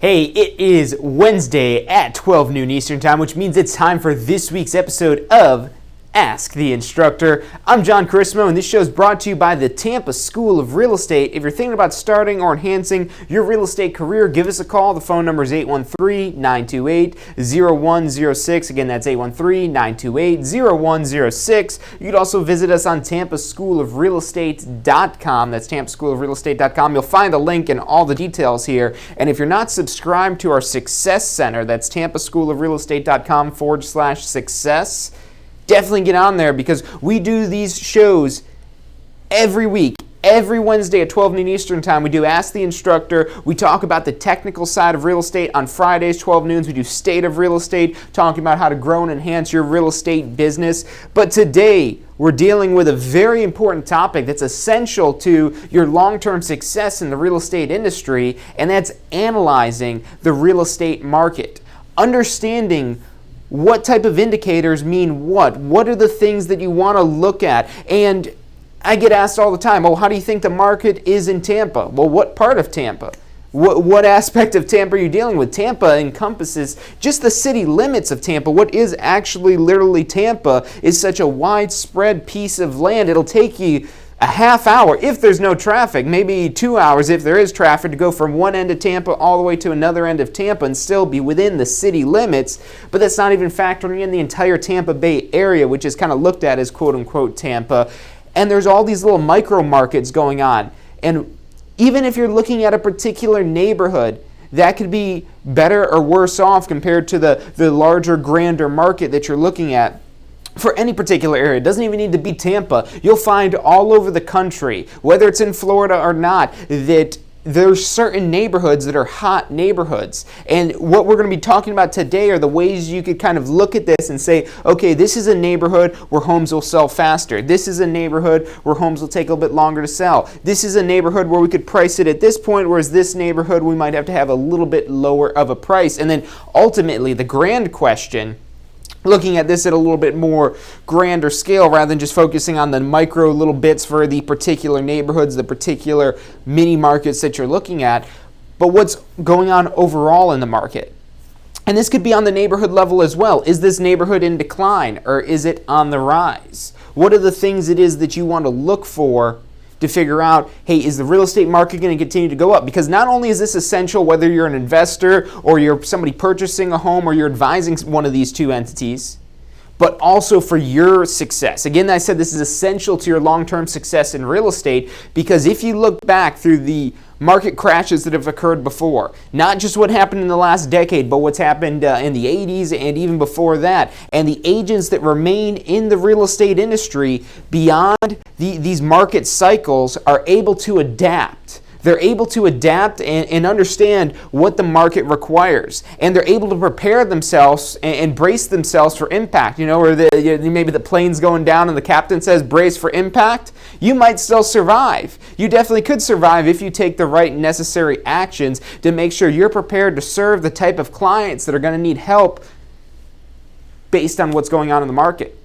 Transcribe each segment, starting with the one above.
Hey, it is Wednesday at 12 noon Eastern Time, which means it's time for this week's episode of Ask the Instructor. I'm John Carissimo, and this show is brought to you by the Tampa School of Real Estate. If you're thinking about starting or enhancing your real estate career, give us a call. The phone number is 813-928-0106. Again, that's 813-928-0106. You can also visit us on tampaschoolofrealestate.com. That's tampaschoolofrealestate.com. You'll find a link and all the details here. And if you're not subscribed to our Success Center, that's tampaschoolofrealestate.com/success. Definitely get on there because we do these shows every week. Every Wednesday at 12 noon Eastern Time, we do Ask the Instructor. We talk about the technical side of real estate. On Fridays, 12 noons, we do State of Real Estate, talking about how to grow and enhance your real estate business. But today, we're dealing with a very important topic that's essential to your long-term success in the real estate industry, and that's analyzing the real estate market. Understanding what type of indicators mean what? What are the things that you want to look at? And I get asked all the time, how do you think the market is in Tampa? Well, what part of Tampa? What aspect of Tampa are you dealing with? Tampa encompasses just the city limits of Tampa. What is actually literally Tampa is such a widespread piece of land. It'll take you a half hour if there's no traffic, maybe 2 hours if there is traffic, to go from one end of Tampa all the way to another end of Tampa and still be within the city limits. But that's not even factoring in the entire Tampa Bay area, which is kind of looked at as quote-unquote Tampa. And there's all these little micro markets going on. And even if you're looking at a particular neighborhood, that could be better or worse off compared to the larger, grander market that you're looking at. For any particular area, it doesn't even need to be Tampa. You'll find all over the country, whether it's in Florida or not, that there's certain neighborhoods that are hot neighborhoods. And what we're going to be talking about today are the ways you could kind of look at this and say, okay, this is a neighborhood where homes will sell faster. This is a neighborhood where homes will take a little bit longer to sell. This is a neighborhood where we could price it at this point, whereas this neighborhood we might have to have a little bit lower of a price. And then ultimately, the grand question, looking at this at a little bit more grander scale rather than just focusing on the micro little bits for the particular neighborhoods, the particular mini markets that you're looking at, but what's going on overall in the market. And this could be on the neighborhood level as well. Is this neighborhood in decline or is it on the rise? What are the things it is that you want to look for to figure out, hey, is the real estate market going to continue to go up? Because not only is this essential whether you're an investor or you're somebody purchasing a home or you're advising one of these two entities, but also for your success. Again, I said this is essential to your long-term success in real estate, because if you look back through the market crashes that have occurred before, not just what happened in the last decade, but what's happened in the 80s and even before that, and the agents that remain in the real estate industry beyond these market cycles are able to adapt. They're able to adapt and understand what the market requires. And they're able to prepare themselves and brace themselves for impact. You know, where maybe the plane's going down and the captain says, brace for impact. You might still survive. You definitely could survive if you take the right necessary actions to make sure you're prepared to serve the type of clients that are going to need help based on what's going on in the market.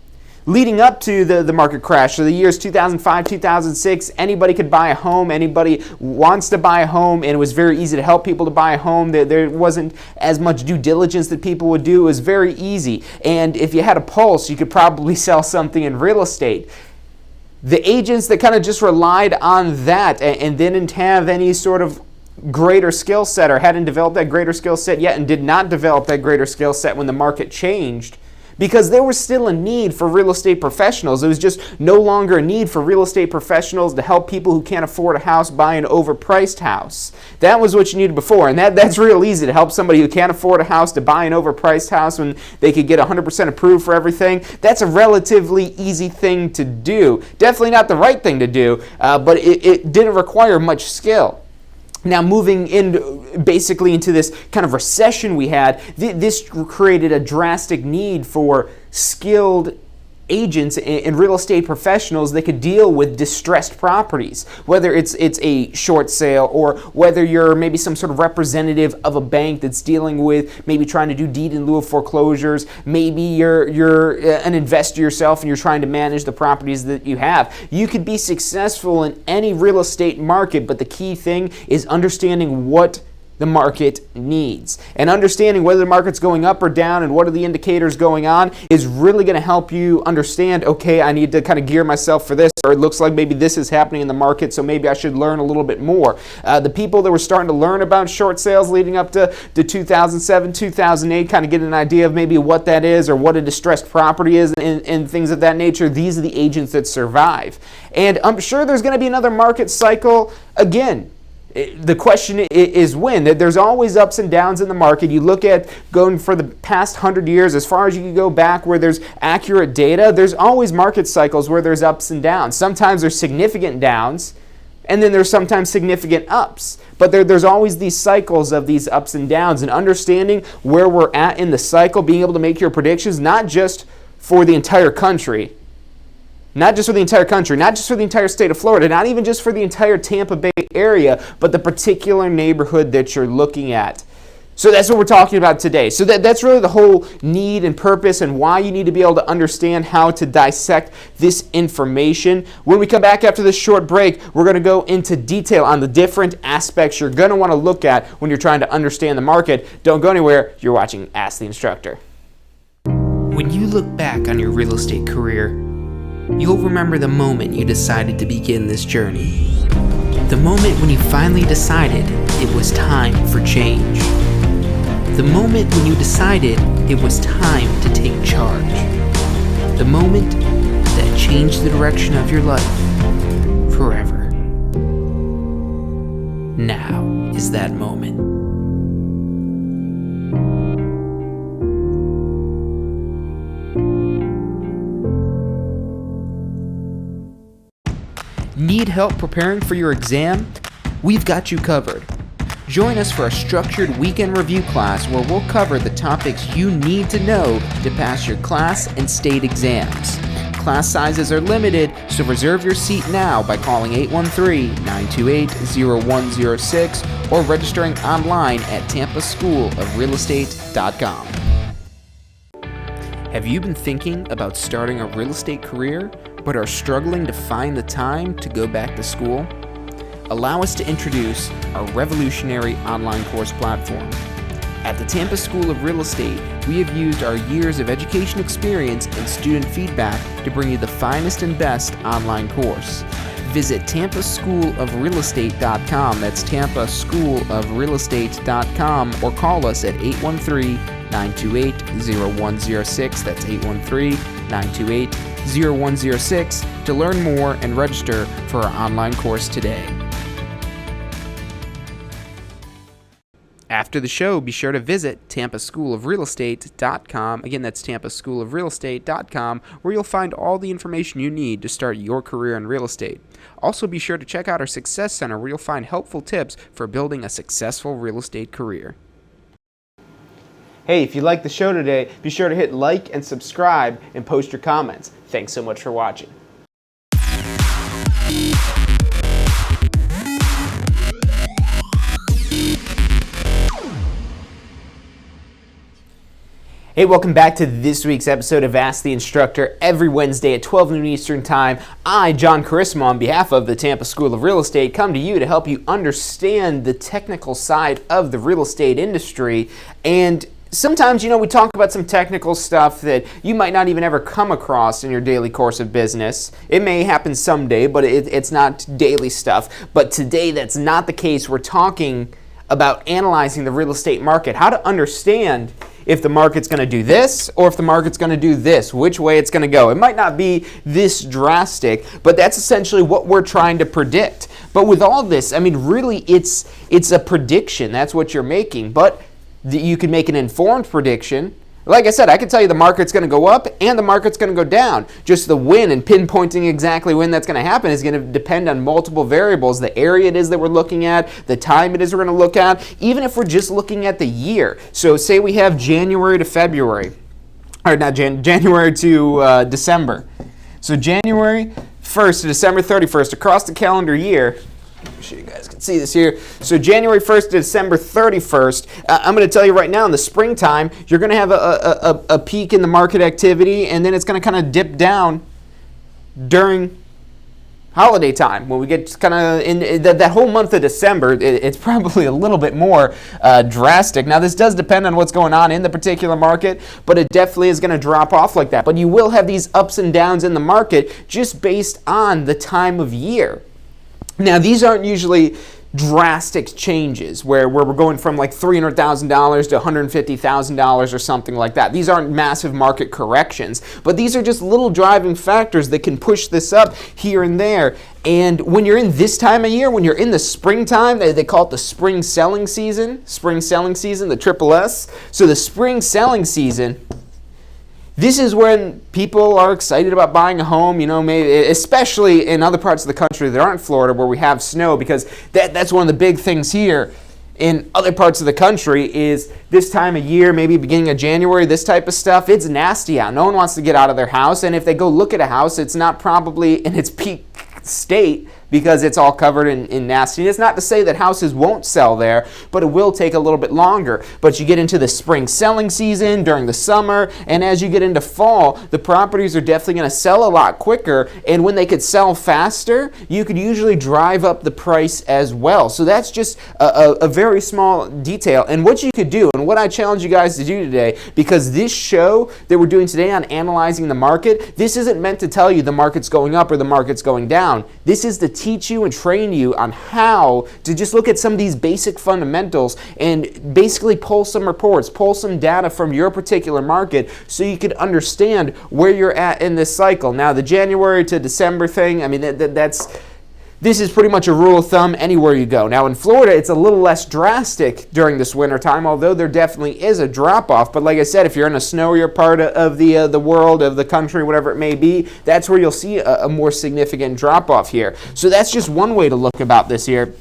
Leading up to the market crash, so the years 2005, 2006, anybody could buy a home, anybody wants to buy a home, and it was very easy to help people to buy a home. There wasn't as much due diligence that people would do. It was very easy. And if you had a pulse, you could probably sell something in real estate. The agents that kind of just relied on that and didn't have any sort of greater skill set or hadn't developed that greater skill set yet and did not develop that greater skill set when the market changed, because there was still a need for real estate professionals. It was just no longer a need for real estate professionals to help people who can't afford a house buy an overpriced house. That was what you needed before, and that's real easy to help somebody who can't afford a house to buy an overpriced house when they could get 100% approved for everything. That's a relatively easy thing to do. Definitely not the right thing to do, but it didn't require much skill. Now, moving in basically into this kind of recession we had, this created a drastic need for skilled agents and real estate professionals that could deal with distressed properties, whether it's a short sale or whether you're maybe some sort of representative of a bank that's dealing with maybe trying to do deed in lieu of foreclosures. Maybe you're an investor yourself and you're trying to manage the properties that you have. You could be successful in any real estate market, but the key thing is understanding what the market needs. And understanding whether the market's going up or down and what are the indicators going on is really going to help you understand, okay, I need to kind of gear myself for this, or it looks like maybe this is happening in the market, so maybe I should learn a little bit more. The people that were starting to learn about short sales leading up to 2007, 2008, kind of get an idea of maybe what that is or what a distressed property is and things of that nature, these are the agents that survive. And I'm sure there's going to be another market cycle again. The question is when. There's always ups and downs in the market. You look at going for the past 100 years, as far as you can go back where there's accurate data, there's always market cycles where there's ups and downs. Sometimes there's significant downs, and then there's sometimes significant ups. But there's always these cycles of these ups and downs, and understanding where we're at in the cycle, being able to make your predictions, not just for the entire country, not just for the entire country, not just for the entire state of Florida, not even just for the entire Tampa Bay area, but the particular neighborhood that you're looking at. So that's what we're talking about today. So that's really the whole need and purpose and why you need to be able to understand how to dissect this information. When we come back after this short break, we're going to go into detail on the different aspects you're going to want to look at when you're trying to understand the market. Don't go anywhere. You're watching Ask the Instructor. When you look back on your real estate career, you'll remember the moment you decided to begin this journey. The moment when you finally decided it was time for change. The moment when you decided it was time to take charge. The moment that changed the direction of your life forever. Now is that moment. Need help preparing for your exam? We've got you covered. Join us for a structured weekend review class where we'll cover the topics you need to know to pass your class and state exams. Class sizes are limited, so reserve your seat now by calling 813-928-0106 or registering online at tampaschoolofrealestate.com. Have you been thinking about starting a real estate career, but are struggling to find the time to go back to school? Allow us to introduce our revolutionary online course platform. At the Tampa School of Real Estate, we have used our years of education experience and student feedback to bring you the finest and best online course. Visit tampaschoolofrealestate.com. That's tampaschoolofrealestate.com, or call us at 813-928-0106. That's 813-928-0106 to learn more and register for our online course today. After the show, be sure to visit tampaschoolofrealestate.com. Again, that's tampaschoolofrealestate.com, where you'll find all the information you need to start your career in real estate. Also, be sure to check out our Success Center, where you'll find helpful tips for building a successful real estate career. Hey, if you liked the show today, be sure to hit like and subscribe and post your comments. Thanks so much for watching. Hey, welcome back to this week's episode of Ask the Instructor. Every Wednesday at 12 noon Eastern Time, I, John Charisma, on behalf of the Tampa School of Real Estate, come to you to help you understand the technical side of the real estate industry. And sometimes, we talk about some technical stuff that you might not even ever come across in your daily course of business. It may happen someday, but it's not daily stuff. But today, that's not the case. We're talking about analyzing the real estate market, how to understand if the market's going to do this or if the market's going to do this, which way it's going to go. It might not be this drastic, but that's essentially what we're trying to predict. But with all this, really it's a prediction. That's what you're making. But you can make an informed prediction. Like I said, I can tell you the market's going to go up and the market's going to go down. Just the when and pinpointing exactly when that's going to happen is going to depend on multiple variables. The area it is that we're looking at, the time it is we're going to look at, even if we're just looking at the year. So say we have January to February, or not January to December. So January 1st to December 31st across the calendar year. I'm sure you guys can see this here. So January 1st to December 31st, I'm going to tell you right now, in the springtime, you're going to have a peak in the market activity, and then it's going to kind of dip down during holiday time, when we get kind of in that whole month of December, it's probably a little bit more drastic. Now, this does depend on what's going on in the particular market, but it definitely is going to drop off like that. But you will have these ups and downs in the market just based on the time of year. Now, these aren't usually drastic changes where we're going from like $300,000 to $150,000 or something like that. These aren't massive market corrections, but these are just little driving factors that can push this up here and there. And when you're in this time of year, when you're in the springtime, they call it the spring selling season, the triple S. So the spring selling season, this is when people are excited about buying a home, maybe especially in other parts of the country that aren't Florida where we have snow, because that's one of the big things here in other parts of the country is this time of year, maybe beginning of January, this type of stuff, it's nasty out. No one wants to get out of their house, and if they go look at a house, it's not probably in its peak state because it's all covered in nastiness. Not to say that houses won't sell there, but it will take a little bit longer. But you get into the spring selling season during the summer, and as you get into fall, the properties are definitely going to sell a lot quicker, and when they could sell faster, you could usually drive up the price as well. So that's just a very small detail. And what you could do, and what I challenge you guys to do today, because this show that we're doing today on analyzing the market, this isn't meant to tell you the market's going up or the market's going down. This is to teach you and train you on how to just look at some of these basic fundamentals and basically pull some reports, pull some data from your particular market so you could understand where you're at in this cycle. Now, the January to December thing, I mean, this is pretty much a rule of thumb anywhere you go. Now, in Florida, it's a little less drastic during this winter time, although there definitely is a drop-off. But like I said, if you're in a snowier part of the world, of the country, whatever it may be, that's where you'll see a more significant drop-off here. So that's just one way to look about this here,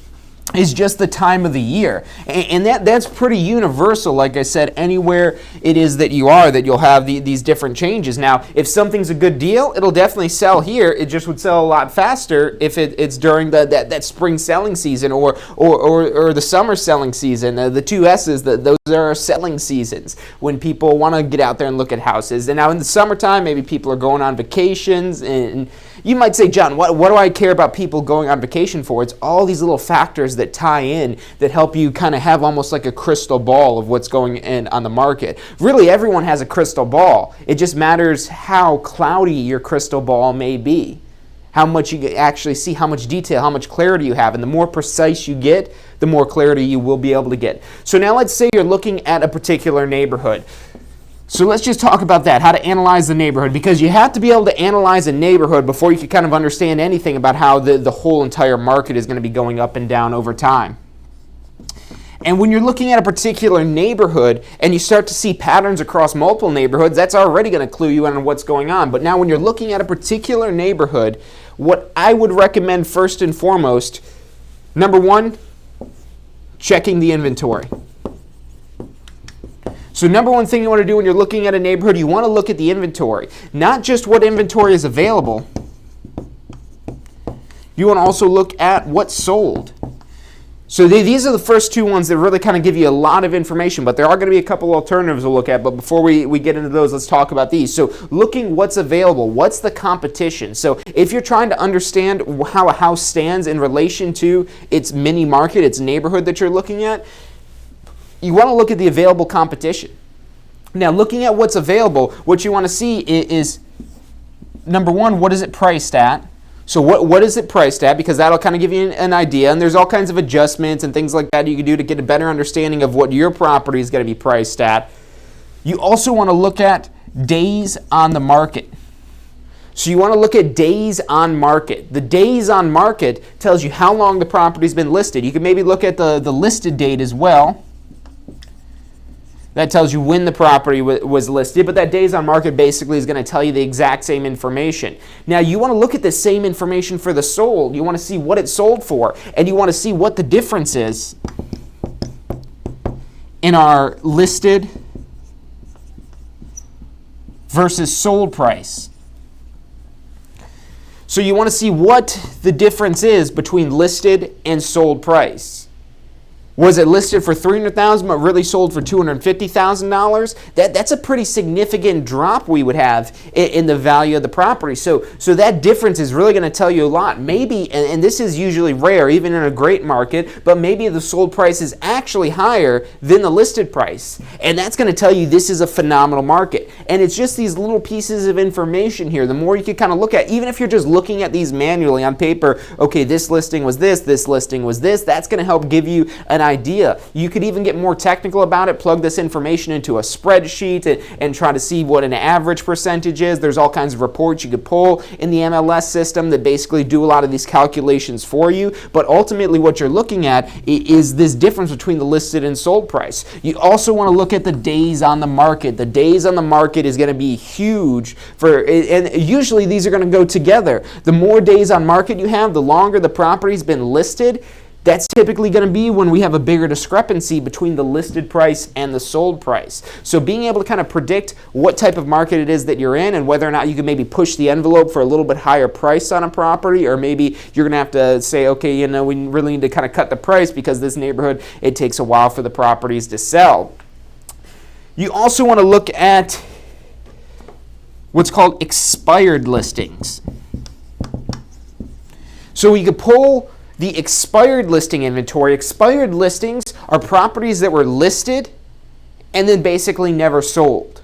is just the time of the year. And that's pretty universal, like I said, anywhere it is that you are, that you'll have these different changes. Now, if something's a good deal, it'll definitely sell here. It just would sell a lot faster if it's during that spring selling season or the summer selling season. The two S's, those are selling seasons when people want to get out there and look at houses. And now in the summertime, maybe people are going on vacations, and you might say, John, what do I care about people going on vacation for? It's all these little factors that tie in that help you kind of have almost like a crystal ball of what's going in on the market. Really, everyone has a crystal ball. It just matters how cloudy your crystal ball may be, how much you actually see, how much detail, how much clarity you have. And the more precise you get, the more clarity you will be able to get. So now let's say you're looking at a particular neighborhood. So let's just talk about that, how to analyze the neighborhood, because you have to be able to analyze a neighborhood before you can kind of understand anything about how the whole entire market is going to be going up and down over time. And when you're looking at a particular neighborhood and you start to see patterns across multiple neighborhoods, that's already going to clue you in on what's going on. But now when you're looking at a particular neighborhood, what I would recommend first and foremost, number one, checking the inventory. So number one thing you want to do when you're looking at a neighborhood, you want to look at the inventory. Not just what inventory is available. You want to also look at what's sold. So these are the first two ones that really kind of give you a lot of information, but there are going to be a couple alternatives to look at. But before we get into those, let's talk about these. So looking what's available, what's the competition? So if you're trying to understand how a house stands in relation to its mini market, its neighborhood that you're looking at, you want to look at the available competition. Now, looking at what's available, what you want to see is number one, what is it priced at? So what is it priced at? Because that'll kind of give you an idea. And there's all kinds of adjustments and things like that you can do to get a better understanding of what your property is going to be priced at. You also want to look at days on the market. So you want to look at days on market. The days on market tells you how long the property's been listed. You can maybe look at the listed date as well. That tells you when the property was listed, but that days on market basically is going to tell you the exact same information. Now, you want to look at the same information for the sold. You want to see what it sold for, and you want to see what the difference is in our listed versus sold price. So you want to see what the difference is between listed and sold price. Was it listed for $300,000 but really sold for $250,000? That's a pretty significant drop we would have in the value of the property. So that difference is really going to tell you a lot. Maybe, and this is usually rare even in a great market, but maybe the sold price is actually higher than the listed price. And that's going to tell you this is a phenomenal market. And it's just these little pieces of information here. The more you can kind of look at, even if you're just looking at these manually on paper, okay, this listing was this listing was this, that's going to help give you an idea. You could even get more technical about it, plug this information into a spreadsheet and try to see what an average percentage is. There's all kinds of reports you could pull in the MLS system that basically do a lot of these calculations for you. But ultimately what you're looking at is this difference between the listed and sold price. You also want to look at the days on the market. The days on the market is going to be huge and usually these are going to go together. The more days on market you have, the longer the property's been listed. That's typically going to be when we have a bigger discrepancy between the listed price and the sold price. So being able to kind of predict what type of market it is that you're in and whether or not you can maybe push the envelope for a little bit higher price on a property, or maybe you're going to have to say, okay, you know, we really need to kind of cut the price because this neighborhood, it takes a while for the properties to sell. You also want to look at what's called expired listings. So you could pull the expired listing inventory. Expired listings are properties that were listed and then basically never sold.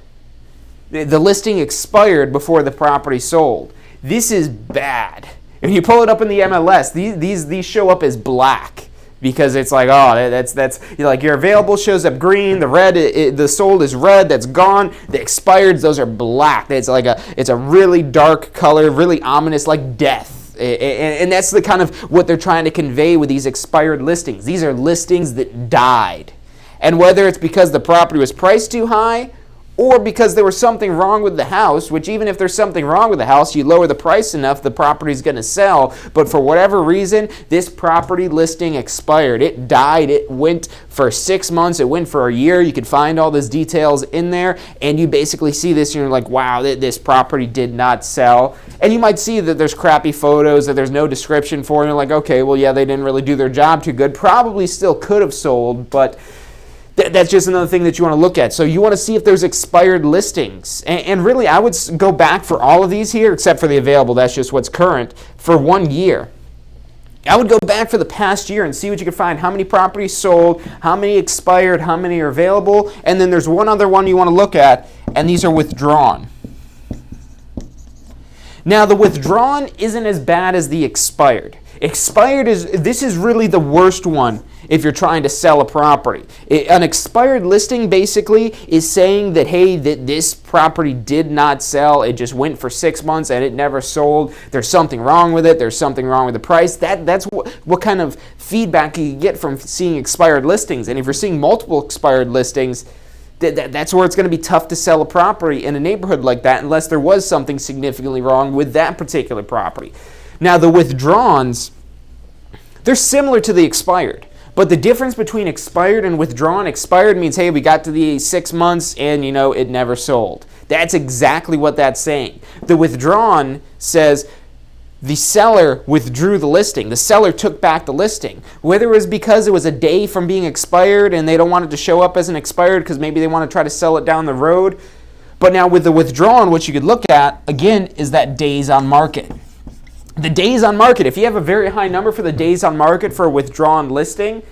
The listing expired before the property sold. This is bad. If you pull it up in the MLS, these show up as black because it's like, oh, that's like your available shows up green, the red, the sold is red, that's gone. The expireds, those are black. It's a really dark color, really ominous, like death. And that's the kind of what they're trying to convey with these expired listings. These are listings that died. And whether it's because the property was priced too high or because there was something wrong with the house, which even if there's something wrong with the house, you lower the price enough, the property's going to sell. But for whatever reason, this property listing expired. It died. It went for 6 months. It went for a year. You can find all those details in there. And you basically see this and you're like, wow, this property did not sell. And you might see that there's crappy photos, that there's no description for it. And you're like, okay, well, yeah, they didn't really do their job too good. Probably still could have sold, but that's just another thing that you want to look at. So you want to see if there's expired listings. And really, I would go back for all of these here, except for the available, that's just what's current, for 1 year. I would go back for the past year and see what you can find. How many properties sold, how many expired, how many are available. And then there's one other one you want to look at, and these are withdrawn. Now, the withdrawn isn't as bad as the expired. Expired this is really the worst one if you're trying to sell a property. An expired listing basically is saying that, hey, this property did not sell. It just went for 6 months and it never sold. There's something wrong with it. There's something wrong with the price. That's what kind of feedback you get from seeing expired listings. And if you're seeing multiple expired listings, that's where it's going to be tough to sell a property in a neighborhood like that unless there was something significantly wrong with that particular property. Now, the withdrawns, they're similar to the expired. But the difference between expired and withdrawn, expired means, hey, we got to the 6 months and, it never sold. That's exactly what that's saying. The withdrawn says the seller withdrew the listing. The seller took back the listing. Whether it was because it was a day from being expired and they don't want it to show up as an expired because maybe they want to try to sell it down the road. But now with the withdrawn, what you could look at, again, is that days on market. The days on market, if you have a very high number for the days on market for a withdrawn listing,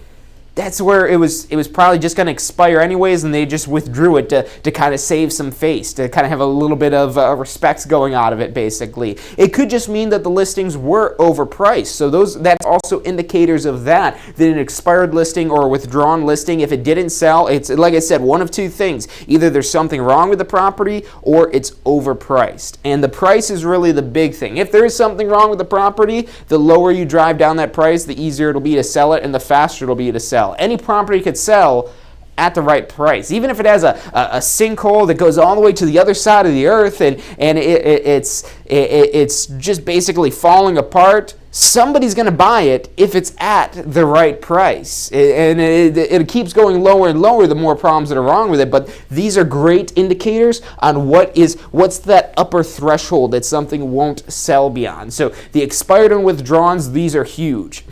that's where it was probably just going to expire anyways, and they just withdrew it to kind of save some face, to kind of have a little bit of respect going out of it, basically. It could just mean that the listings were overpriced. So that's also indicators of that an expired listing or a withdrawn listing, if it didn't sell, it's, like I said, one of two things. Either there's something wrong with the property or it's overpriced. And the price is really the big thing. If there is something wrong with the property, the lower you drive down that price, the easier it'll be to sell it and the faster it'll be to sell. Any property could sell at the right price. Even if it has a sinkhole that goes all the way to the other side of the earth and it's just basically falling apart, somebody's going to buy it if it's at the right price. And it keeps going lower and lower the more problems that are wrong with it. But these are great indicators on what's that upper threshold that something won't sell beyond. So the expired and withdrawns, these are huge.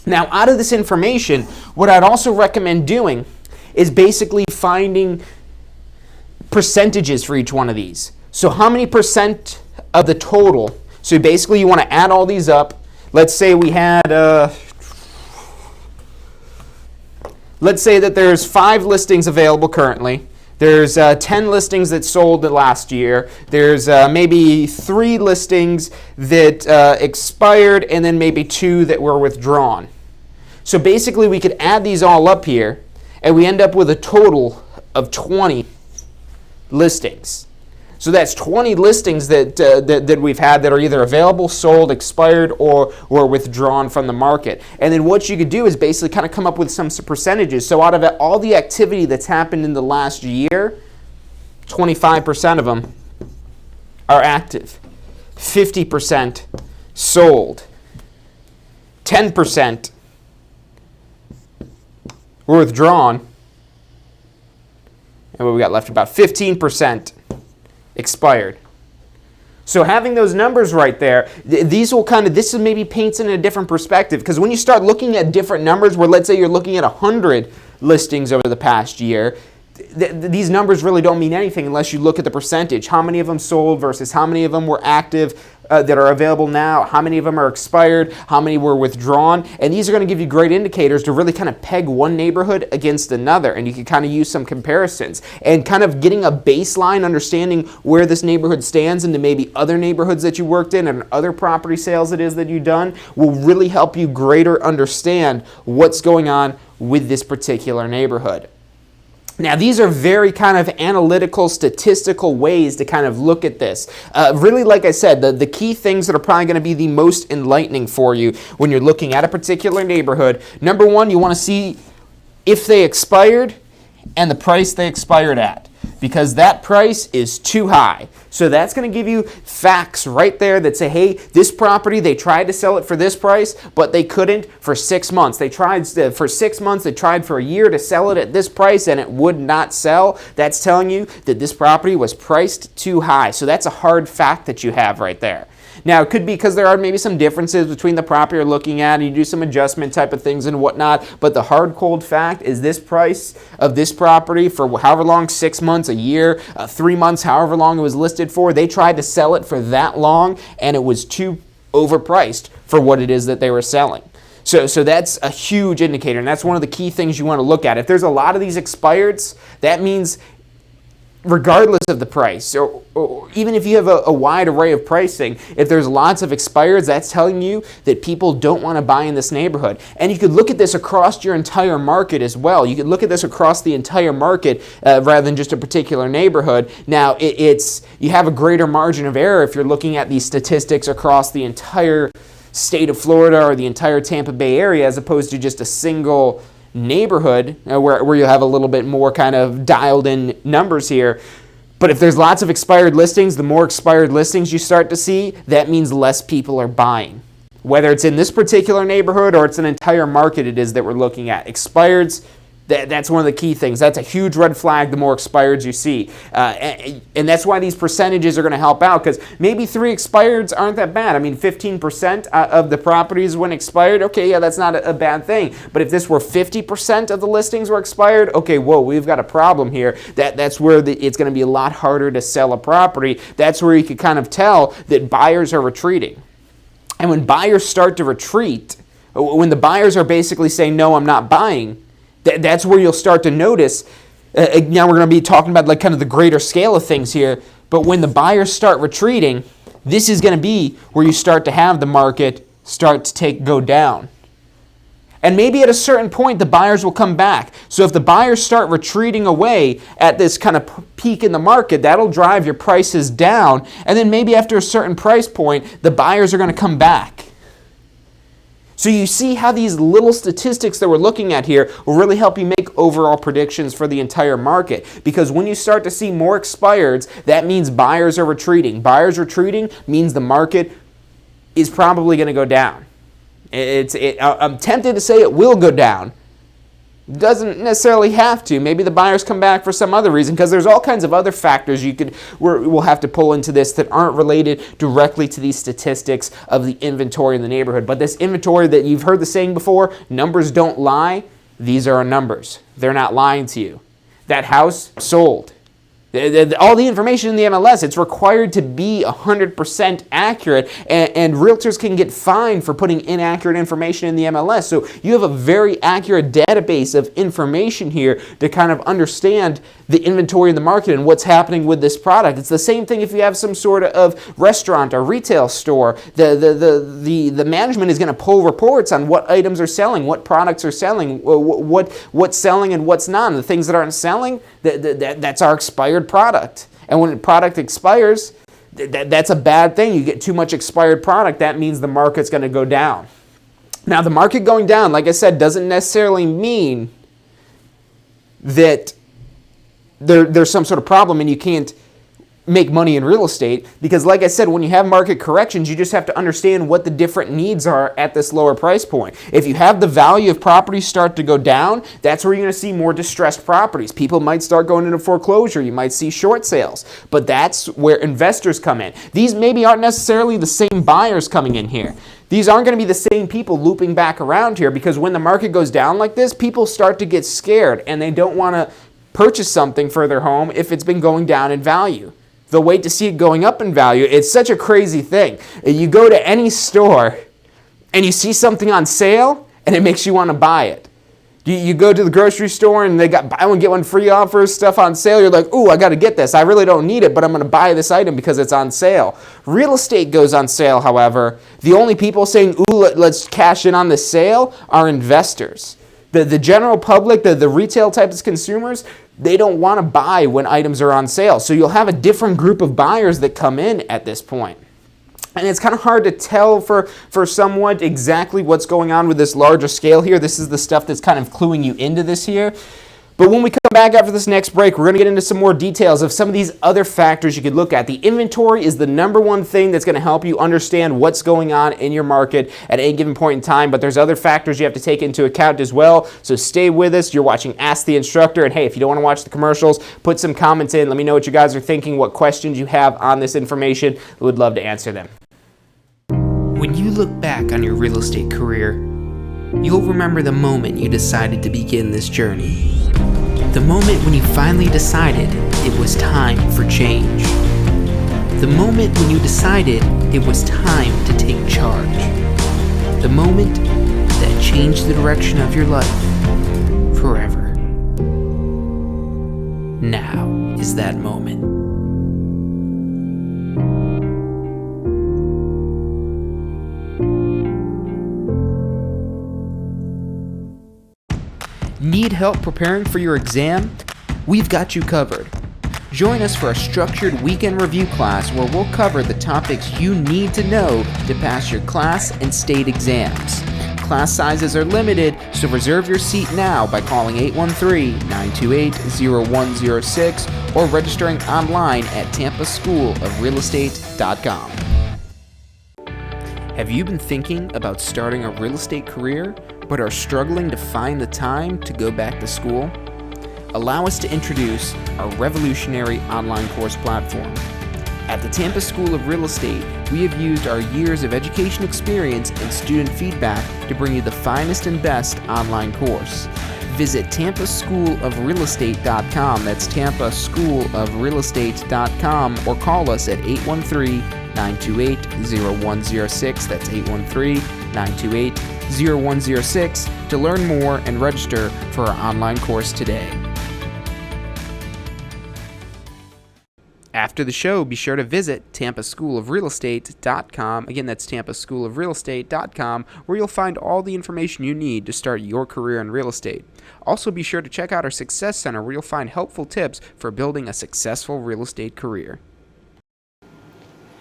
Now, out of this information, what I'd also recommend doing is basically finding percentages for each one of these. So how many percent of the total? So basically you want to add all these up. Let's say we had, let's say that there's 5 listings available currently. There's 10 listings that sold the last year. There's maybe 3 listings that expired, and then maybe 2 that were withdrawn. So basically we could add these all up here, and we end up with a total of 20 listings. So that's 20 listings that we've had that are either available, sold, expired, or withdrawn from the market. And then what you could do is basically kind of come up with some percentages. So out of all the activity that's happened in the last year, 25% of them are active, 50% sold, 10% were withdrawn, and what we got left, about 15% expired. So having those numbers right there, these will this maybe paints in a different perspective, because when you start looking at different numbers, where let's say you're looking at 100 listings over the past year, these numbers really don't mean anything unless you look at the percentage. How many of them sold versus how many of them were active that are available now, how many of them are expired, how many were withdrawn, and these are going to give you great indicators to really kind of peg one neighborhood against another, and you can kind of use some comparisons and kind of getting a baseline understanding where this neighborhood stands into maybe other neighborhoods that you worked in and other property sales it is that you've done will really help you greater understand what's going on with this particular neighborhood. Now, these are very kind of analytical, statistical ways to kind of look at this. Really, like I said, the key things that are probably going to be the most enlightening for you when you're looking at a particular neighborhood. Number one, you want to see if they expired and the price they expired at, because that price is too high. So that's going to give you facts right there that say, hey, this property, they tried to sell it for this price, but they couldn't for 6 months. They tried for 6 months, they tried for a year to sell it at this price, and it would not sell. That's telling you that this property was priced too high. So that's a hard fact that you have right there. Now, it could be because there are maybe some differences between the property you're looking at, and you do some adjustment type of things and whatnot, but the hard, cold fact is this price of this property for however long, 6 months, a year, 3 months, however long it was listed for, they tried to sell it for that long, and it was too overpriced for what it is that they were selling. So that's a huge indicator, and that's one of the key things you want to look at. If there's a lot of these expireds, that means regardless of the price, or even if you have a wide array of pricing, if there's lots of expireds, that's telling you that people don't want to buy in this neighborhood. And you could look at this across your entire market as well. You could look at this across the entire market rather than just a particular neighborhood. Now, you have a greater margin of error if you're looking at these statistics across the entire state of Florida or the entire Tampa Bay area, as opposed to just a single neighborhood where you have a little bit more kind of dialed in numbers here. But if there's lots of expired listings, the more expired listings you start to see, that means less people are buying. Whether it's in this particular neighborhood or it's an entire market it is that we're looking at. Expireds, that's one of the key things. That's a huge red flag the more expireds you see. And that's why these percentages are going to help out, because maybe 3 expireds aren't that bad. I mean, 15% of the properties when expired, okay, yeah, that's not a bad thing. But if this were 50% of the listings were expired, okay, whoa, we've got a problem here. That's where it's going to be a lot harder to sell a property. That's where you can kind of tell that buyers are retreating. And when buyers start to retreat, when the buyers are basically saying, no, I'm not buying, that's where you'll start to notice. Now we're going to be talking about like kind of the greater scale of things here, but when the buyers start retreating, this is going to be where you start to have the market start to go down. And maybe at a certain point the buyers will come back. So if the buyers start retreating away at this kind of peak in the market, that'll drive your prices down. And then maybe after a certain price point, the buyers are going to come back. So you see how these little statistics that we're looking at here will really help you make overall predictions for the entire market. Because when you start to see more expireds, that means buyers are retreating. Buyers retreating means the market is probably going to go down. I'm tempted to say it will go down, Doesn't necessarily have to. Maybe the buyers come back for some other reason, because there's all kinds of other factors we'll have to pull into this that aren't related directly to these statistics of the inventory in the neighborhood. But this inventory that you've heard the saying before, numbers don't lie. These are our numbers. They're not lying to you. That house sold. All the information in the MLS, it's required to be 100% accurate, and realtors can get fined for putting inaccurate information in the MLS. So you have a very accurate database of information here to kind of understand the inventory in the market and what's happening with this product. It's the same thing if you have some sort of restaurant or retail store. The management is going to pull reports on what items are selling, what products are selling, what's selling and what's not. And the things that aren't selling, that's our expired product. And when a product expires, that's a bad thing. You get too much expired product, that means the market's going to go down. Now, the market going down, like I said, doesn't necessarily mean that there's some sort of problem and you can't make money in real estate, because like I said, when you have market corrections, you just have to understand what the different needs are at this lower price point. If you have the value of properties start to go down, that's where you're going to see more distressed properties. People might start going into foreclosure. You might see short sales, but that's where investors come in. These maybe aren't necessarily the same buyers coming in here. These aren't going to be the same people looping back around here, because when the market goes down like this, people start to get scared and they don't want to purchase something for their home if it's been going down in value. They'll wait to see it going up in value. It's such a crazy thing. You go to any store and you see something on sale and it makes you want to buy it. You go to the grocery store and they got buy one, get one free offers, stuff on sale. You're like, ooh, I got to get this. I really don't need it, but I'm going to buy this item because it's on sale. Real estate goes on sale, however. The only people saying, ooh, let's cash in on the sale are investors. The general public, the retail types of consumers, they don't want to buy when items are on sale. So you'll have a different group of buyers that come in at this point. And it's kind of hard to tell for someone exactly what's going on with this larger scale here. This is the stuff that's kind of cluing you into this here. But when we come back after this next break, we're going to get into some more details of some of these other factors you could look at. The inventory is the number one thing that's going to help you understand what's going on in your market at any given point in time, but there's other factors you have to take into account as well. So stay with us. You're watching Ask the Instructor, and hey, if you don't want to watch the commercials, put some comments in. Let me know what you guys are thinking, what questions you have on this information. We would love to answer them. When you look back on your real estate career, you'll remember the moment you decided to begin this journey. The moment when you finally decided it was time for change. The moment when you decided it was time to take charge. The moment that changed the direction of your life forever. Now is that moment. Need help preparing for your exam? We've got you covered. Join us for a structured weekend review class where we'll cover the topics you need to know to pass your class and state exams. Class sizes are limited, so reserve your seat now by calling 813-928-0106 or registering online at tampaschoolofrealestate.com. Have you been thinking about starting a real estate career, but are struggling to find the time to go back to school? Allow us to introduce our revolutionary online course platform. At the Tampa School of Real Estate, we have used our years of education experience and student feedback to bring you the finest and best online course. Visit tampaschoolofrealestate.com. That's tampaschoolofrealestate.com, or call us at 813-928-0106. That's 813-928-0106 to learn more and register for our online course today. After the show, be sure to visit tampaschoolofrealestate.com. Again, that's tampaschoolofrealestate.com, where you'll find all the information you need to start your career in real estate. Also, be sure to check out our Success Center, where you'll find helpful tips for building a successful real estate career.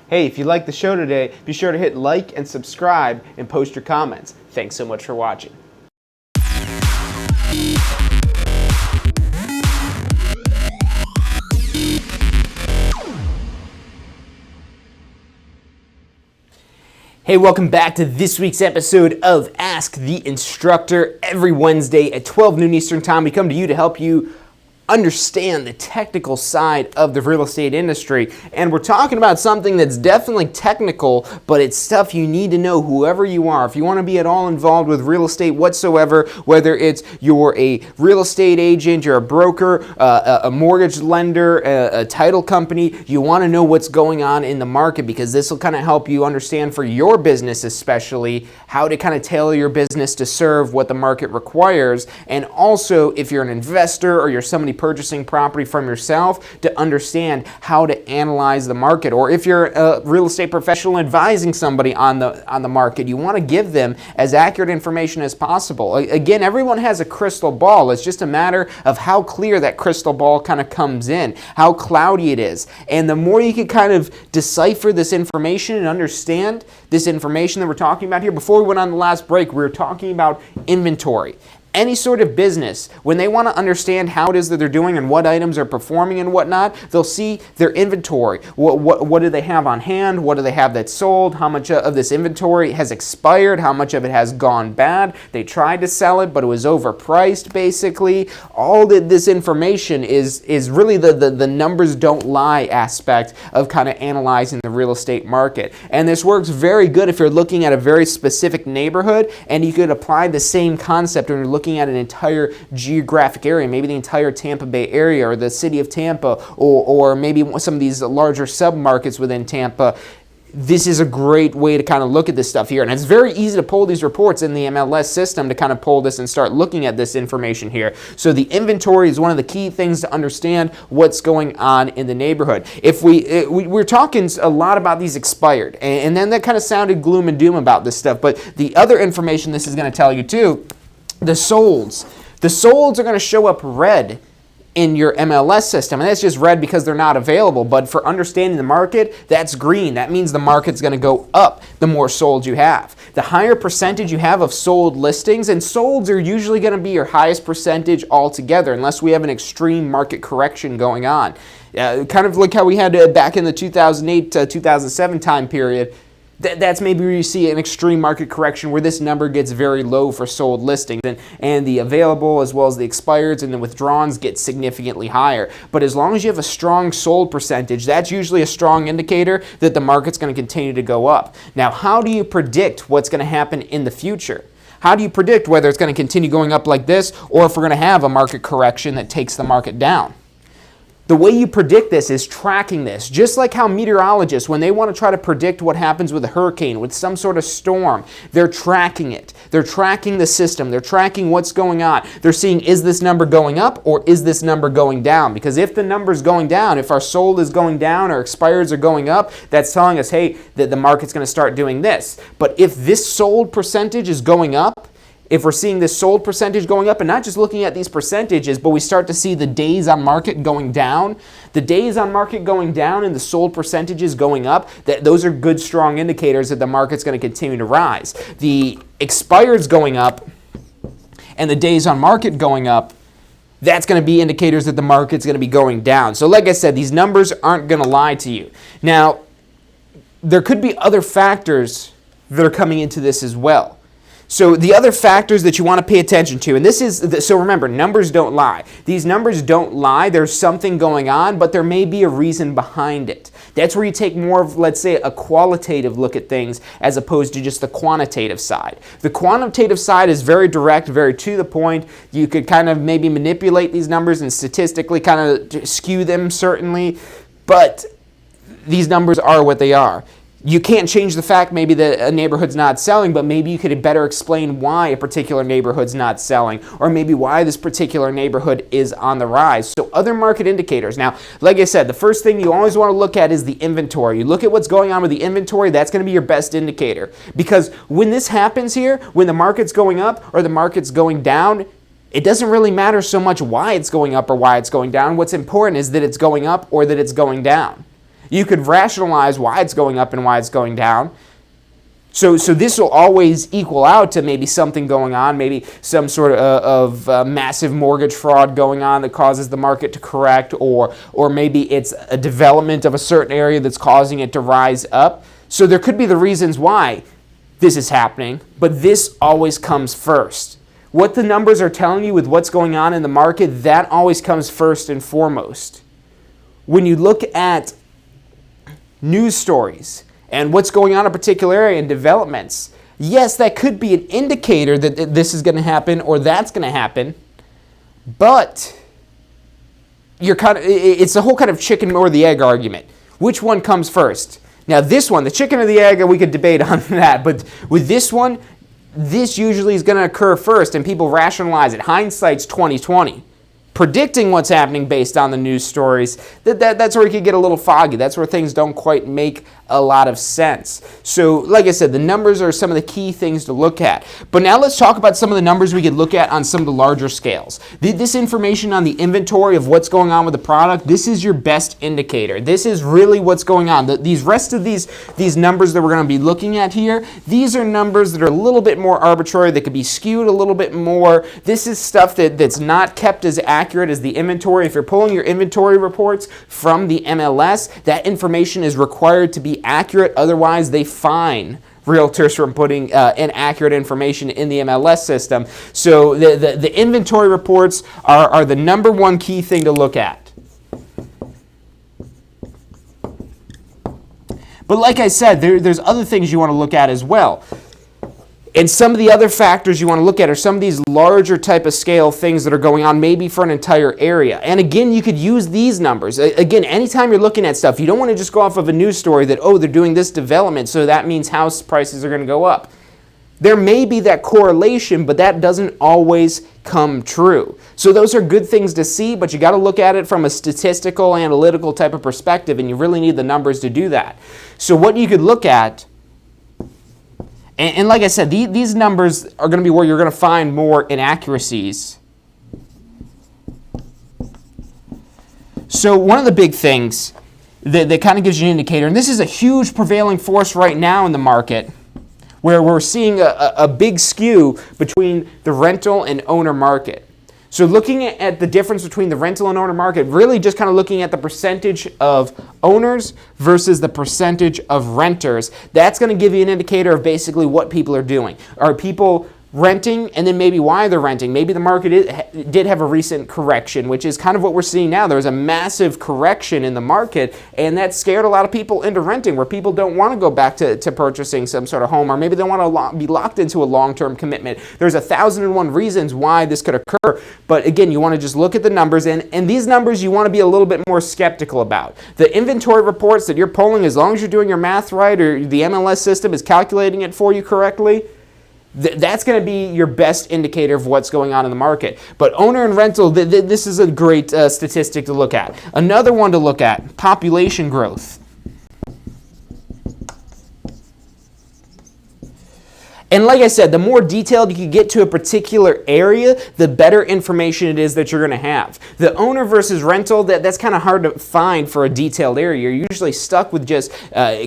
Hey, if you liked the show today, be sure to hit like and subscribe and post your comments. Thanks so much for watching. Hey, welcome back to this week's episode of Ask Ask the Instructor every Wednesday at 12 noon Eastern Time. We come to you to help you understand the technical side of the real estate industry. And we're talking about something that's definitely technical, but it's stuff you need to know whoever you are. If you want to be at all involved with real estate whatsoever, whether it's you're a real estate agent, you're a broker, a mortgage lender, a title company, you want to know what's going on in the market, because this will kind of help you understand for your business especially how to kind of tailor your business to serve what the market requires. And also, if you're an investor or you're somebody purchasing property from yourself, to understand how to analyze the market. Or if you're a real estate professional advising somebody on the market, you want to give them as accurate information as possible. Again, everyone has a crystal ball. It's just a matter of how clear that crystal ball kind of comes in, how cloudy it is. And the more you can kind of decipher this information and understand this information that we're talking about here. Before we went on the last break, we were talking about inventory. Any sort of business, when they want to understand how it is that they're doing and what items are performing and whatnot, they'll see their inventory. What do they have on hand? What do they have that's sold? How much of this inventory has expired? How much of it has gone bad? They tried to sell it, but it was overpriced, basically. All this information is really the numbers don't lie aspect of kind of analyzing the real estate market. And this works very good if you're looking at a very specific neighborhood, and you could apply the same concept when you're looking at an entire geographic area, maybe the entire Tampa Bay area or the city of Tampa, or maybe some of these larger sub-markets within Tampa. This is a great way to kind of look at this stuff here. And it's very easy to pull these reports in the MLS system to kind of pull this and start looking at this information here. So the inventory is one of the key things to understand what's going on in the neighborhood. If we're talking a lot about these expired, and then that kind of sounded gloom and doom about this stuff. But the other information this is going to tell you too, the solds. The solds are going to show up red in your MLS system, and that's just red because they're not available. But for understanding the market, that's green. That means the market's going to go up the more sold you have. The higher percentage you have of sold listings, and solds are usually going to be your highest percentage altogether, unless we have an extreme market correction going on. Kind of like how we had back in the 2008 to 2007 time period. That's maybe where you see an extreme market correction where this number gets very low for sold listings, and the available as well as the expireds and the withdrawns get significantly higher. But as long as you have a strong sold percentage, that's usually a strong indicator that the market's going to continue to go up. Now, how do you predict what's going to happen in the future? How do you predict whether it's going to continue going up like this, or if we're going to have a market correction that takes the market down? The way you predict this is tracking this. Just like how meteorologists, when they want to try to predict what happens with a hurricane, with some sort of storm, they're tracking it. They're tracking the system. They're tracking what's going on. They're seeing, is this number going up or is this number going down? Because if the number's going down, if our sold is going down or expireds are going up, that's telling us, hey, that the market's going to start doing this. But if this sold percentage is going up, if we're seeing this sold percentage going up, and not just looking at these percentages, but we start to see the days on market going down, the days on market going down and the sold percentages going up, those are good, strong indicators that the market's going to continue to rise. The expireds going up and the days on market going up, that's going to be indicators that the market's going to be going down. So like I said, these numbers aren't going to lie to you. Now, there could be other factors that are coming into this as well. So the other factors that you want to pay attention to, and this is, so remember, numbers don't lie. These numbers don't lie. There's something going on, but there may be a reason behind it. That's where you take more of, let's say, a qualitative look at things as opposed to just the quantitative side. The quantitative side is very direct, very to the point. You could kind of maybe manipulate these numbers and statistically kind of skew them, certainly, but these numbers are what they are. You can't change the fact maybe that a neighborhood's not selling, but maybe you could better explain why a particular neighborhood's not selling, or maybe why this particular neighborhood is on the rise. So other market indicators. Now, like I said, the first thing you always want to look at is the inventory. You look at what's going on with the inventory, that's going to be your best indicator. Because when this happens here, when the market's going up or the market's going down, it doesn't really matter so much why it's going up or why it's going down. What's important is that it's going up or that it's going down. You could rationalize why it's going up and why it's going down. So this will always equal out to maybe something going on, maybe some sort of massive mortgage fraud going on that causes the market to correct, or maybe it's a development of a certain area that's causing it to rise up. So there could be the reasons why. this is happening, but this always comes first. What the numbers are telling you with what's going on in the market, that always comes first and foremost. When you look at news stories and what's going on in a particular area and developments, yes, that could be an indicator that this is going to happen or that's going to happen, but it's the whole kind of chicken or the egg argument. Which one comes first? Now this one, the chicken or the egg, we could debate on that, but with this one, this usually is going to occur first, and people rationalize it. Hindsight's 20/20. Predicting what's happening based on the news stories, that's where you can get a little foggy. That's where things don't quite make a lot of sense. So, like I said, the numbers are some of the key things to look at. But now let's talk about some of the numbers we could look at on some of the larger scales. This information on the inventory of what's going on with the product, this is your best indicator. This is really what's going on. These rest of these numbers that we're going to be looking at here, these are numbers that are a little bit more arbitrary. They could be skewed a little bit more. This is stuff that's not kept as accurate as the inventory. If you're pulling your inventory reports from the MLS, that information is required to be accurate. Otherwise, they fine realtors from putting inaccurate information in the MLS system. So the inventory reports are the number one key thing to look at. But like I said, there's other things you want to look at as well. And some of the other factors you want to look at are some of these larger type of scale things that are going on maybe for an entire area. And again, you could use these numbers. Again, anytime you're looking at stuff, you don't want to just go off of a news story that, oh, they're doing this development, so that means house prices are going to go up. There may be that correlation, but that doesn't always come true. So those are good things to see, but you got to look at it from a statistical, analytical type of perspective, and you really need the numbers to do that. So what you could look at, and like I said, these numbers are going to be where you're going to find more inaccuracies. So one of the big things that kind of gives you an indicator, and this is a huge prevailing force right now in the market, where we're seeing a big skew between the rental and owner market. So looking at the difference between the rental and owner market, really just kind of looking at the percentage of owners versus the percentage of renters, that's going to give you an indicator of basically what people are doing. Are people renting, and then maybe why they're renting? Maybe the market did have a recent correction, which is kind of what we're seeing now. There's a massive correction in the market, and that scared a lot of people into renting, where people don't want to go back to purchasing some sort of home, or maybe they want to be locked into a long-term commitment. There's 1,001 reasons why this could occur, but again, you want to just look at the numbers, and these numbers you want to be a little bit more skeptical about. The inventory reports that you're pulling, as long as you're doing your math right, or the MLS system is calculating it for you correctly, that's going to be your best indicator of what's going on in the market. But owner and rental, this is a great statistic to look at. Another one to look at, population growth. And like I said, the more detailed you can get to a particular area, the better information it is that you're going to have. The owner versus rental, that's kind of hard to find for a detailed area. You're usually stuck with just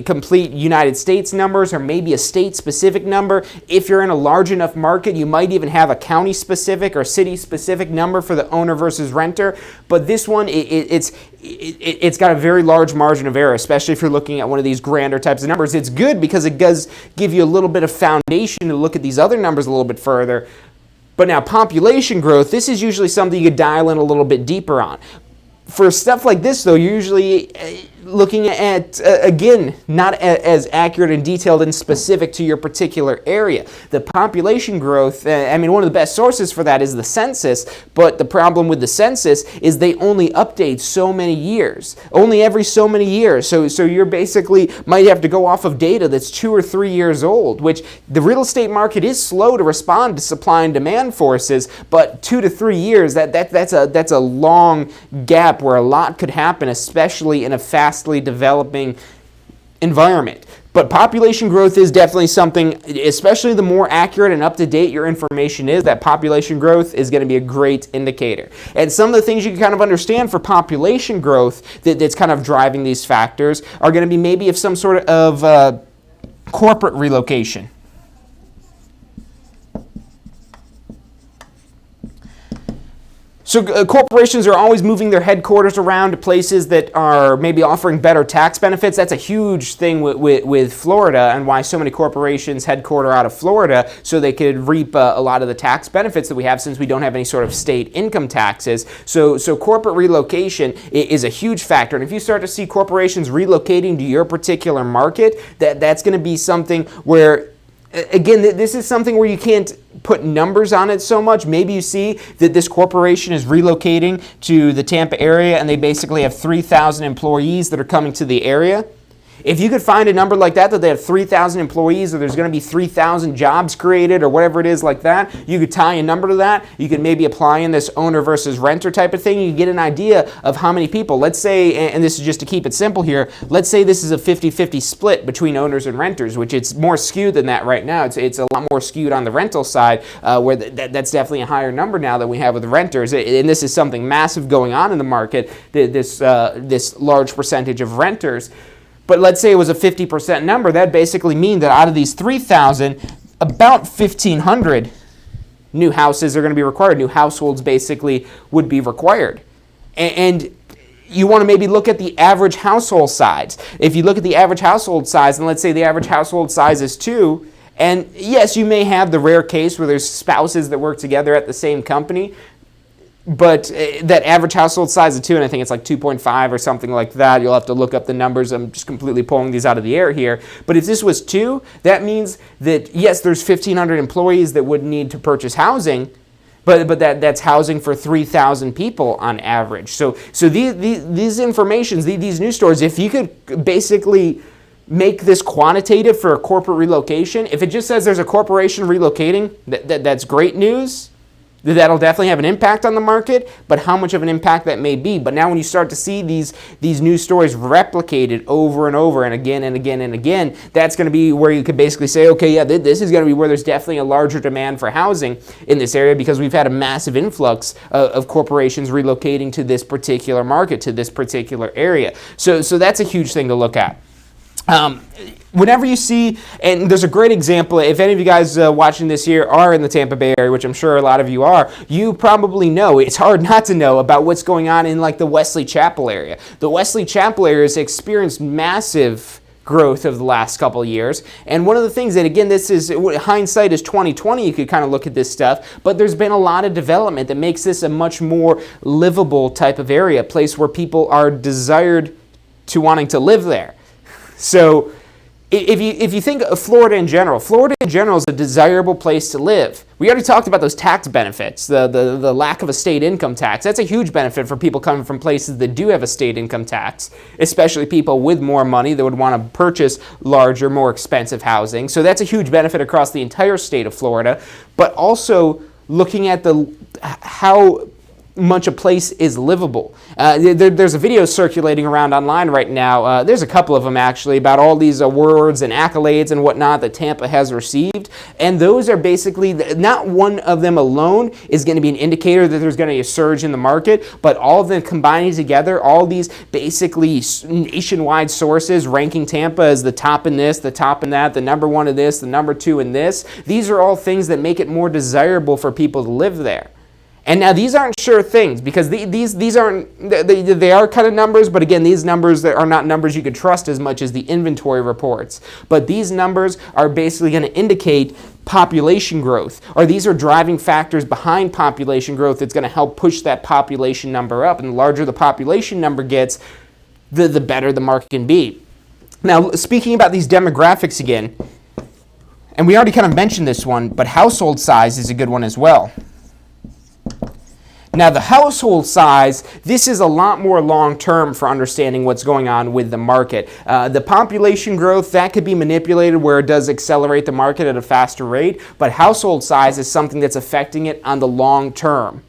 complete United States numbers, or maybe a state-specific number. If you're in a large enough market, you might even have a county-specific or city-specific number for the owner versus renter. But this one, it's got a very large margin of error, especially if you're looking at one of these grander types of numbers. It's good because it does give you a little bit of foundation to look at these other numbers a little bit further. But now population growth, this is usually something you could dial in a little bit deeper on. For stuff like this, though, you're usually looking at, again, not as accurate and detailed and specific to your particular area. The population growth, one of the best sources for that is the census, but the problem with the census is they only update so many years, only every so many years. So you're basically might have to go off of data that's 2 or 3 years old, which the real estate market is slow to respond to supply and demand forces, but 2 to 3 years, that's a long gap where a lot could happen, especially in a fastly developing environment. But population growth is definitely something, especially the more accurate and up-to-date your information is, that population growth is going to be a great indicator. And some of the things you can kind of understand for population growth that's kind of driving these factors are going to be maybe of some sort of corporate relocation. So corporations are always moving their headquarters around to places that are maybe offering better tax benefits. That's a huge thing with Florida, and why so many corporations headquarter out of Florida, so they could reap a lot of the tax benefits that we have, since we don't have any sort of state income taxes. So corporate relocation is a huge factor. And if you start to see corporations relocating to your particular market, that's going to be something where, again, this is something where you can't put numbers on it so much. Maybe you see that this corporation is relocating to the Tampa area and they basically have 3,000 employees that are coming to the area. If you could find a number like that they have 3,000 employees, or there's going to be 3,000 jobs created, or whatever it is like that, you could tie a number to that. You could maybe apply in this owner versus renter type of thing. You get an idea of how many people. Let's say, and this is just to keep it simple here, let's say this is a 50-50 split between owners and renters, which it's more skewed than that right now. It's a lot more skewed on the rental side, where that's definitely a higher number now than we have with renters. And this is something massive going on in the market, this large percentage of renters. But let's say it was a 50% number. That'd basically mean that out of these 3,000, about 1,500 new houses are going to be required. New households basically would be required. And you want to maybe look at the average household size. If you look at the average household size, and let's say the average household size is 2, and yes, you may have the rare case where there's spouses that work together at the same company, but that average household size of 2, and I think it's like 2.5 or something like that. You'll have to look up the numbers. I'm just completely pulling these out of the air here. But if this was 2, that means that, yes, there's 1,500 employees that would need to purchase housing, but that's housing for 3,000 people on average. So these informations, these news stories, if you could basically make this quantitative for a corporate relocation, if it just says there's a corporation relocating, that's great news. That'll definitely have an impact on the market, but how much of an impact that may be. But now when you start to see these news stories replicated over and over and again and again and again, that's going to be where you could basically say, okay, yeah, this is going to be where there's definitely a larger demand for housing in this area, because we've had a massive influx of corporations relocating to this particular market, to this particular area. So that's a huge thing to look at. Whenever you see, and there's a great example, if any of you guys watching this here are in the Tampa Bay area, which I'm sure a lot of you are, you probably know, it's hard not to know about what's going on in like the Wesley Chapel area. The Wesley Chapel area has experienced massive growth over the last couple of years. And one of the things that, again, this is, hindsight is 2020, you could kind of look at this stuff, but there's been a lot of development that makes this a much more livable type of area, a place where people are desired to wanting to live there. So if you think of Florida in general is a desirable place to live. We already talked about those tax benefits, the lack of a state income tax. That's a huge benefit for people coming from places that do have a state income tax, especially people with more money that would want to purchase larger, more expensive housing. So that's a huge benefit across the entire state of Florida. But also looking at how much a place is livable. There's a video circulating around online right now. There's a couple of them actually about all these awards and accolades and whatnot that Tampa has received, and those are basically, not one of them alone is going to be an indicator that there's going to be a surge in the market, but all of them combining together, all these basically nationwide sources ranking Tampa as the top in this, the top in that, the number 1 in this, the number 2 in this. These are all things that make it more desirable for people to live there. And now these aren't sure things, because these aren't, they are kind of numbers, but again, these numbers are not numbers you could trust as much as the inventory reports. But these numbers are basically going to indicate population growth, or these are driving factors behind population growth that's going to help push that population number up. And the larger the population number gets, the better the market can be. Now, speaking about these demographics again, and we already kind of mentioned this one, but household size is a good one as well. Now, the household size, this is a lot more long-term for understanding what's going on with the market. The population growth, that could be manipulated where it does accelerate the market at a faster rate, but household size is something that's affecting it on the long term.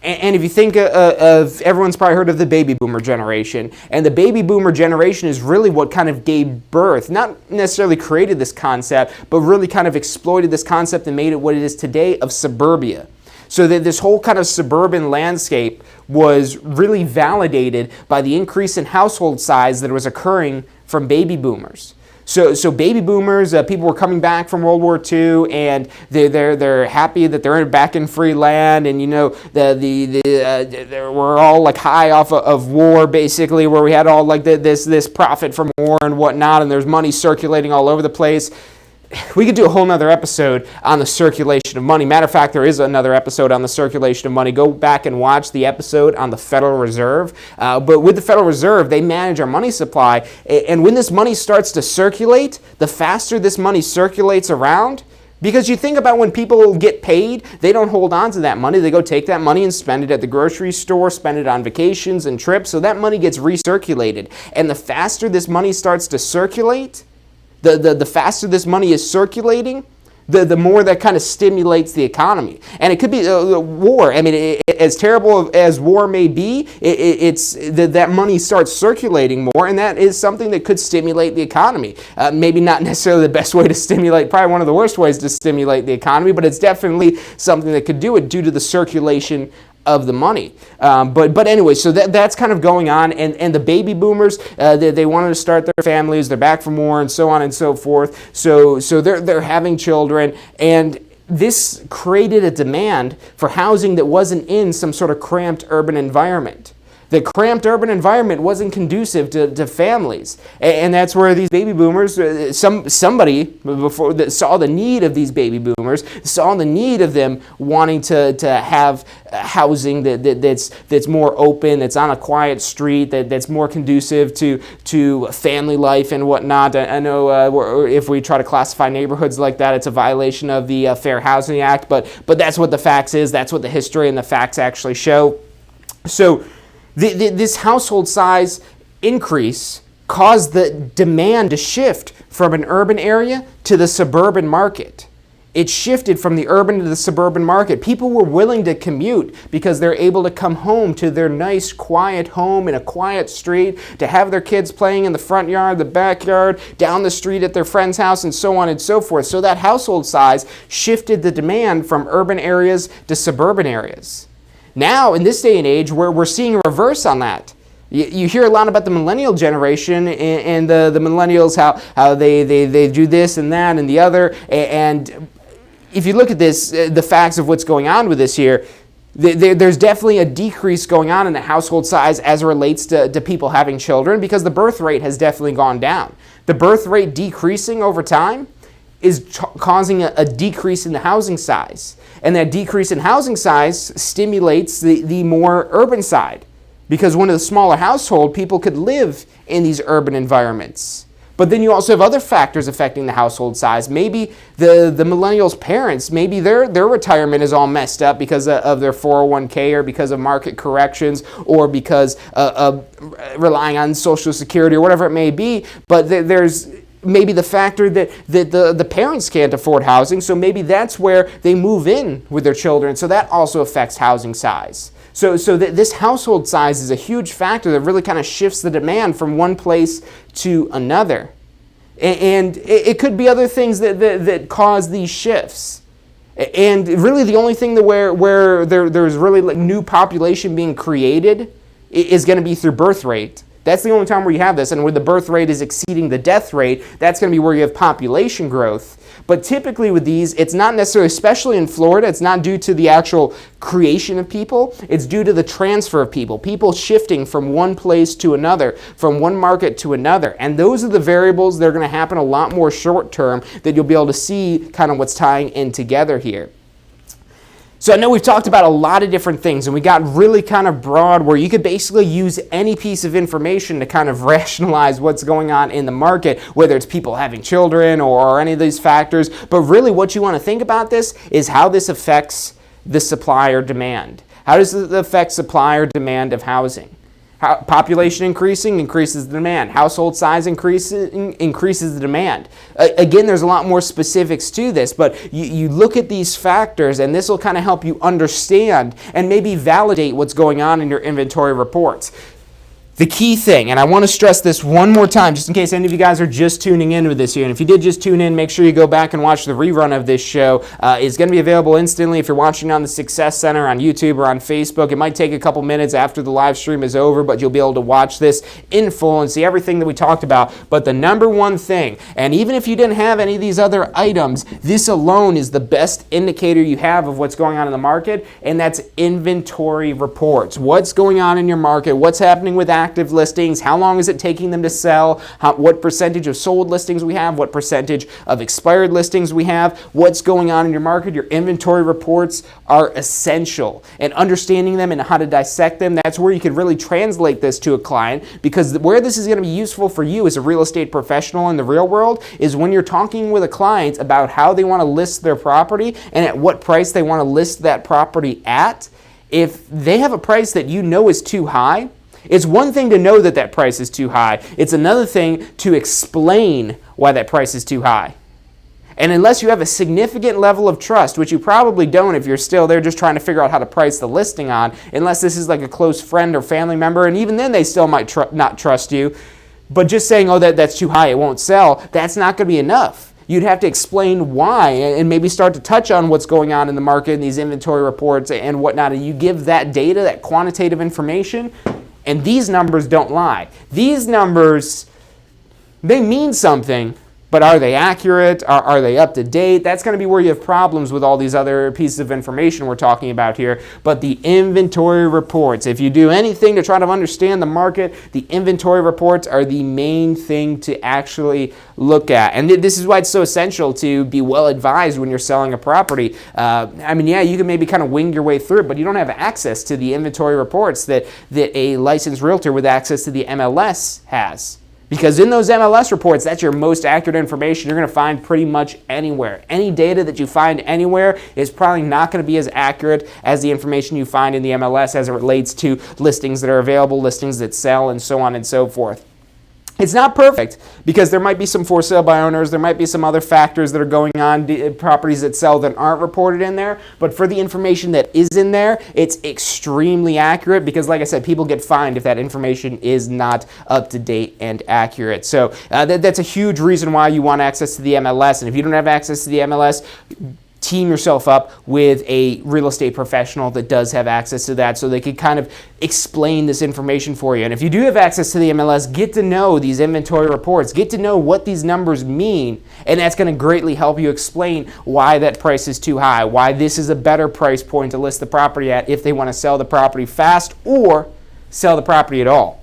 And if you think of, everyone's probably heard of the baby boomer generation, and the baby boomer generation is really what kind of gave birth, not necessarily created this concept, but really kind of exploited this concept and made it what it is today of suburbia. So that this whole kind of suburban landscape was really validated by the increase in household size that was occurring from baby boomers. So baby boomers, people were coming back from World War II, and they're happy that they're back in free land, and we're all like high off of war, basically, where we had all like this profit from war and whatnot, and there's money circulating all over the place. We could do a whole nother episode on the circulation of money. Matter of fact, there is another episode on the circulation of money. Go back and watch the episode on the Federal Reserve. But with the Federal Reserve, they manage our money supply. And when this money starts to circulate, the faster this money circulates around, because you think about when people get paid, they don't hold on to that money. They go take that money and spend it at the grocery store, spend it on vacations and trips. So that money gets recirculated. And the faster this money starts to circulate, the faster this money is circulating, the more that kind of stimulates the economy. And it could be war. I mean, as terrible as war may be, that money starts circulating more, and that is something that could stimulate the economy. Maybe not necessarily the best way to stimulate, probably one of the worst ways to stimulate the economy, but it's definitely something that could do it due to the circulation of the money. But anyway, so that's kind of going on, and the baby boomers, they wanted to start their families, they're back from war, and so on and so forth. So they're having children, and this created a demand for housing that wasn't in some sort of cramped urban environment. The cramped urban environment wasn't conducive to families, and that's where these baby boomers, somebody before that saw the need of these baby boomers, saw the need of them wanting to have housing that's more open, that's on a quiet street, that's more conducive to family life and whatnot. I know if we try to classify neighborhoods like that, it's a violation of the Fair Housing Act, but that's what the facts is. That's what the history and the facts actually show. So this household size increase caused the demand to shift from an urban area to the suburban market. It shifted from the urban to the suburban market. People were willing to commute because they're able to come home to their nice, quiet home in a quiet street, to have their kids playing in the front yard, the backyard, down the street at their friend's house, and so on and so forth. So that household size shifted the demand from urban areas to suburban areas. Now, in this day and age, we're seeing a reverse on that. You hear a lot about the millennial generation and the millennials, how they do this and that and the other. And if you look at this, the facts of what's going on with this here, there's definitely a decrease going on in the household size as it relates to people having children, because the birth rate has definitely gone down. The birth rate decreasing over time is causing a decrease in the housing size. And that decrease in housing size stimulates the more urban side, because one of the smaller household, people could live in these urban environments. But then you also have other factors affecting the household size. Maybe the millennials' parents, maybe their retirement is all messed up because of their 401k, or because of market corrections, or because of relying on Social Security, or whatever it may be. But there's maybe the factor that the parents can't afford housing, so maybe that's where they move in with their children. So that also affects housing size. So this household size is a huge factor that really kind of shifts the demand from one place to another. And it could be other things that cause these shifts. And really the only thing where there's really like new population being created is going to be through birth rate. That's the only time where you have this, and where the birth rate is exceeding the death rate, that's going to be where you have population growth. But typically with these, it's not necessarily, especially in Florida, it's not due to the actual creation of people, it's due to the transfer of people shifting from one place to another, from one market to another. And those are the variables that are going to happen a lot more short term, that you'll be able to see kind of what's tying in together here. So I know we've talked about a lot of different things, and we got really kind of broad, where you could basically use any piece of information to kind of rationalize what's going on in the market, whether it's people having children or any of these factors. But really what you want to think about this is how this affects the supply or demand. How does it affect supply or demand of housing? Population increases the demand. Household size increases the demand. Again, there's a lot more specifics to this, but you look at these factors, and this will kind of help you understand and maybe validate what's going on in your inventory reports. The key thing, and I want to stress this one more time, just in case any of you guys are just tuning in with this here, and if you did just tune in, make sure you go back and watch the rerun of this show. It's going to be available instantly if you're watching on the Success Center on YouTube or on Facebook. It might take a couple minutes after the live stream is over, but you'll be able to watch this in full and see everything that we talked about. But the number one thing, and even if you didn't have any of these other items, this alone is the best indicator you have of what's going on in the market, and that's inventory reports. What's going on in your market? What's happening with active listings? How long is it taking them to sell? What percentage of sold listings we have? What percentage of expired listings we have? What's going on in your market? Your inventory reports are essential, and understanding them and how to dissect them, that's where you can really translate this to a client, because where this is going to be useful for you as a real estate professional in the real world is when you're talking with a client about how they want to list their property and at what price they want to list that property at. If they have a price that you know is too high, it's one thing to know that that price is too high. It's another thing to explain why that price is too high. And unless you have a significant level of trust, which you probably don't if you're still there just trying to figure out how to price the listing on, unless this is like a close friend or family member, and even then they still might not trust you, but just saying, oh, that's too high, it won't sell, that's not going to be enough. You'd have to explain why and maybe start to touch on what's going on in the market and these inventory reports and whatnot. And you give that data, that quantitative information, and these numbers don't lie. These numbers, they mean something, but are they accurate? Are they up to date? That's going to be where you have problems with all these other pieces of information we're talking about here. But the inventory reports, if you do anything to try to understand the market, the inventory reports are the main thing to actually look at. And this is why it's so essential to be well advised when you're selling a property. You can maybe kind of wing your way through it, but you don't have access to the inventory reports that a licensed realtor with access to the MLS has. Because in those MLS reports, that's your most accurate information you're going to find pretty much anywhere. Any data that you find anywhere is probably not going to be as accurate as the information you find in the MLS as it relates to listings that are available, listings that sell, and so on and so forth. It's not perfect because there might be some for sale by owners, there might be some other factors that are going on, properties that sell that aren't reported in there, but for the information that is in there, it's extremely accurate because, like I said, people get fined if that information is not up to date and accurate. So that's a huge reason why you want access to the MLS, and if you don't have access to the MLS, team yourself up with a real estate professional that does have access to that so they can kind of explain this information for you. And if you do have access to the MLS, get to know these inventory reports, get to know what these numbers mean, and that's going to greatly help you explain why that price is too high, why this is a better price point to list the property at if they want to sell the property fast or sell the property at all.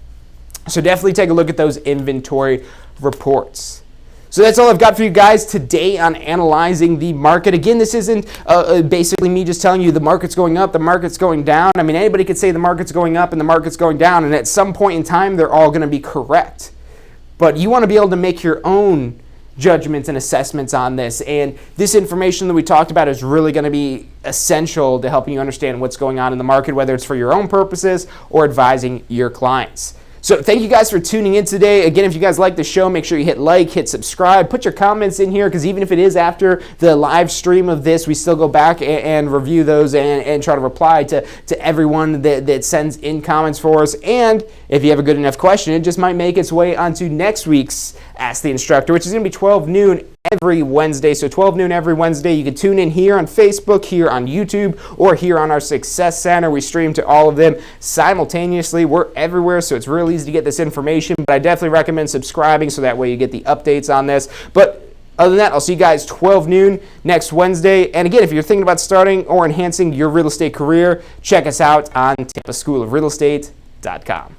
So definitely take a look at those inventory reports. So that's all I've got for you guys today on analyzing the market. Again, this isn't basically me just telling you the market's going up, the market's going down. I mean, anybody could say the market's going up and the market's going down, and at some point in time, they're all going to be correct. But you want to be able to make your own judgments and assessments on this, and this information that we talked about is really going to be essential to helping you understand what's going on in the market, whether it's for your own purposes or advising your clients. So thank you guys for tuning in today. Again, if you guys like the show, make sure you hit like, hit subscribe, put your comments in here, because even if it is after the live stream of this, we still go back and review those and try to reply to everyone that sends in comments for us. And if you have a good enough question, it just might make its way onto next week's Ask the Instructor, which is going to be 12 noon every Wednesday. So 12 noon every Wednesday. You can tune in here on Facebook, here on YouTube, or here on our Success Center. We stream to all of them simultaneously. We're everywhere, so it's real easy to get this information. But I definitely recommend subscribing so that way you get the updates on this. But other than that, I'll see you guys 12 noon next Wednesday. And again, if you're thinking about starting or enhancing your real estate career, check us out on TampaSchoolofRealEstate.com.